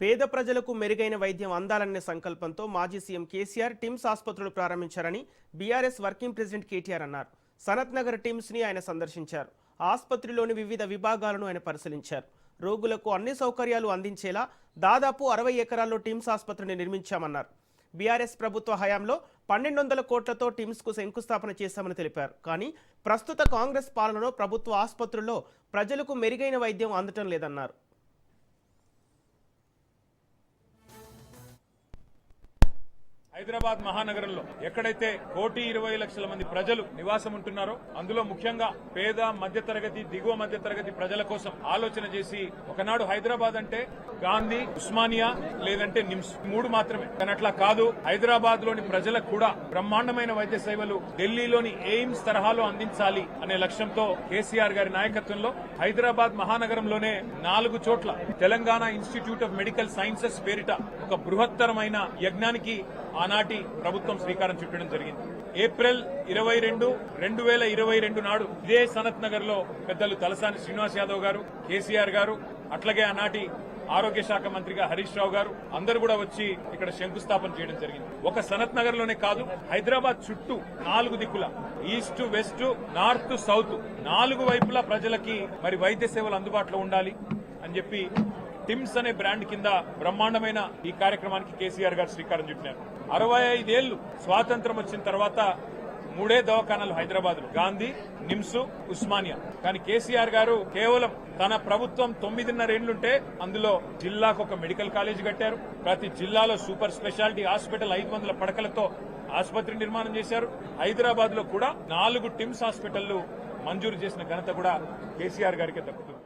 పేద ప్రజలకు మెరుగైన వైద్యం అందాలనే సంకల్పంతో మాజీ సీఎం కేసీఆర్ టిమ్స్ ఆసుపత్రులు ప్రారంభించారని బీఆర్ఎస్ వర్కింగ్ ప్రెసిడెంట్ కేటీఆర్ అన్నారు. సనత్ నగర్ టిమ్స్ ని ఆయన సందర్శించారు. ఆసుపత్రిలోని వివిధ విభాగాలను ఆయన పరిశీలించారు. రోగులకు అన్ని సౌకర్యాలు అందించేలా దాదాపు 60 ఎకరాల్లో టిమ్స్ ఆసుపత్రిని నిర్మించామన్నారు. బీఆర్ఎస్ ప్రభుత్వ హయాంలో 1200 కోట్లతో టిమ్స్ కు శంకుస్థాపన చేశామని తెలిపారు. కానీ ప్రస్తుత కాంగ్రెస్ పాలనలో ప్రభుత్వ ఆసుపత్రుల్లో ప్రజలకు మెరుగైన వైద్యం అందటం లేదన్నారు. హైదరాబాద్ మహానగరంలో ఎక్కడైతే 1,20,00,000 మంది ప్రజలు నివాసం ఉంటున్నారో అందులో ముఖ్యంగా పేద మధ్యతరగతి దిగువ మధ్యతరగతి ప్రజల కోసం ఆలోచన చేసి ఒకనాడు హైదరాబాద్ అంటే గాంధీ, ఉస్మానియా లేదంటే నిమ్స్ 3 మాత్రమే. కానీ అట్లా కాదు. హైదరాబాద్ లోని ప్రజలకు కూడా బ్రహ్మాండమైన వైద్య సేవలు ఢిల్లీలోని ఎయిమ్స్ తరహాలో అందించాలి అనే లక్ష్యంతో కేసీఆర్ గారి నాయకత్వంలో హైదరాబాద్ మహానగరంలోనే 4 చోట్ల Telangana institute of medical sciences పేరిట ఒక బృహత్తరమైన యజ్ఞానికి ఆనాటి ప్రభుత్వం శ్రీకారం చుట్టడం జరిగింది. ఏప్రిల్ 22, 2022 నాడు ఇదే సనత్ నగర్ లో పెద్దలు తలసాని శ్రీనివాస్ యాదవ్ గారు, కేసీఆర్ గారు, అట్లాగే ఆనాటి ఆరోగ్య శాఖ మంత్రిగా హరీష్ రావు గారు అందరూ కూడా వచ్చి ఇక్కడ శంకుస్థాపన చేయడం జరిగింది. ఒక సనత్ నగర్ లోనే కాదు, హైదరాబాద్ చుట్టూ 4 దిక్కుల ఈస్ట్, వెస్ట్, నార్త్, సౌత్ 4 వైపులా ప్రజలకి మరి వైద్య సేవలు అందుబాటులో ఉండాలి అని చెప్పి టిమ్స్ అనే బ్రాండ్ కింద బ్రహ్మాండమైన ఈ కార్యక్రమానికి కేసీఆర్ గారు శ్రీకారం చుట్టినారు. 65 ఏళ్లు స్వాతంత్రం వచ్చిన తర్వాత 3 దవాఖానాలు హైదరాబాద్ లో, గాంధీ, నిమ్స్, ఉస్మానియా. కానీ కేసీఆర్ గారు కేవలం తన ప్రభుత్వం 9.5 ఏళ్లుంటే అందులో జిల్లాకు ఒక మెడికల్ కాలేజ్ కట్టారు. ప్రతి జిల్లాలో సూపర్ స్పెషాలిటీ హాస్పిటల్ 500 పడకలతో ఆసుపత్రి నిర్మాణం చేశారు. హైదరాబాద్ లో కూడా 4 టిమ్స్ హాస్పిటళ్లు మంజూరు చేసిన ఘనత కూడా కేసీఆర్ గారికి దక్కుతుంది.